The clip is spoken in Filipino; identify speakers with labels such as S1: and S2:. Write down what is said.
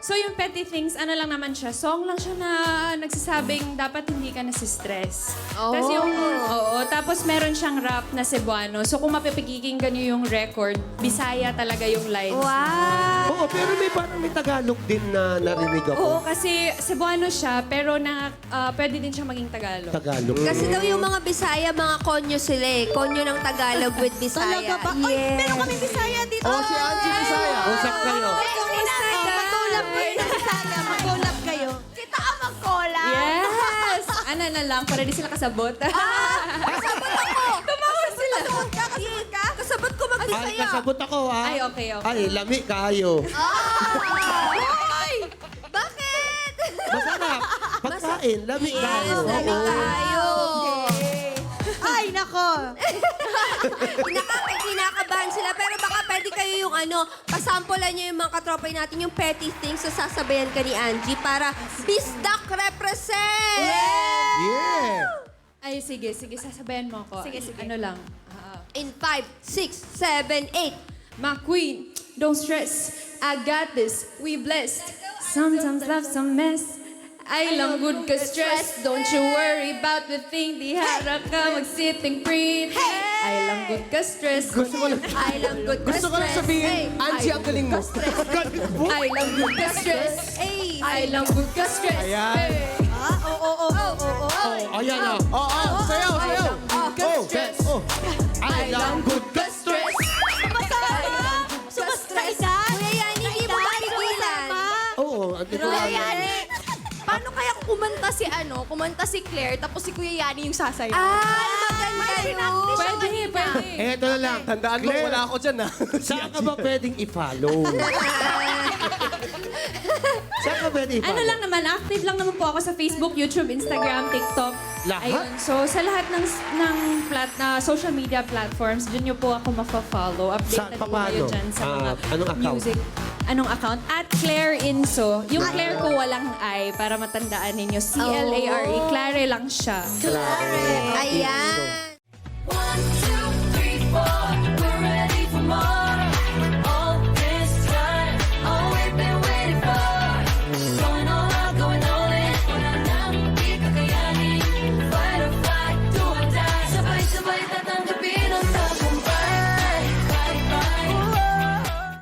S1: So yung Petty Things, ano lang naman siya, song lang siya na nagsasabing dapat hindi ka nasistress. Tapos tapos meron siyang rap na Cebuano. So kung mapipikikinggan niyo yung record, Bisaya talaga yung lines.
S2: Wow!
S3: Oo, pero parang may Tagalog din na narinig
S1: Oo,
S3: ako.
S1: kasi Cebuano siya, pero pwede din siya maging Tagalog.
S3: Tagalog.
S2: Kasi daw yung mga Bisaya, mga konyo sila eh. Konyo ng Tagalog with Bisaya.
S4: Talaga ba? Oy, meron kami Bisaya dito.
S5: Oh, si Angie Bisaya.
S3: Usap kayo.
S2: Mag-collab kayo ng Bisaya.
S4: Mag-collab kayo.
S2: Kita ka mag-collab.
S1: Yes! Ano na lang, para di sila kasabot.
S2: Kasabot ako. Tumawag sila. Kasabot ka? Kasabot ko
S3: Ay,
S2: mag-Bisaya.
S3: kasabot ako, ha?
S1: Ay, okay.
S3: Ay, lami kayo.
S2: Ay! Bakit?
S3: Masarap. Pagkain, lami kayo.
S2: Dali kayo.
S4: Ay, nako.
S2: Kinakabahan sila. Pero baka pwede kayo yung pasampulan nyo yung mga katropa natin, yung petty things, so sasabayan ka ni Angie para Bisdak represent!
S3: Yeah.
S1: Ay, sige, sasabayan mo ako.
S4: Sige.
S1: Ano lang.
S2: In 5, 6, 7, 8.
S1: My queen, don't stress. I got this. We blessed. Sometimes life's a mess. I lang good ka stress. Don't you worry about the thing. Di harap ka mag-sitting pretty. I lang good ka stress.
S2: I lang good ka
S5: Gusto ko lang
S2: stress.
S5: sabihin, Angie, ang galing mo.
S1: I lang good ka stress.
S2: Ay!
S1: I lang good ka stress.
S5: Ayan.
S4: Oo.
S3: Ayan na.
S5: Oo, sayaw, sayaw.
S3: Oh, oh.
S1: I lang good ka stress.
S4: Sumastress ka?
S2: Kuya Yan, hindi mo mapigilan.
S3: Oo, andito
S4: Kuya
S3: lang.
S4: Yani, paano kaya kumanta si Claire tapos si Kuya Yani yung sasayaw?
S2: Maganda yun.
S1: Pwede.
S3: Eto na lang.
S5: Tandaan mo,
S3: Claire,
S5: wala ako dyan, ha?
S3: Saan ka ba pwedeng i-follow? Saan ka pwedeng i-follow?
S1: Ano lang naman, active lang naman po ako sa Facebook, YouTube, Instagram, TikTok.
S3: Lahat?
S1: Ayun. So, sa lahat ng social media platforms, dyan nyo po ako ma-follow. Updated po kayo
S3: paano?
S1: dyan sa mga
S3: Anong account?
S1: music. Anong account? At Claire Inso. Yung Claire ko walang I para matandaan ninyo. C-L-A-R-E. Claire lang siya.
S2: Ayan.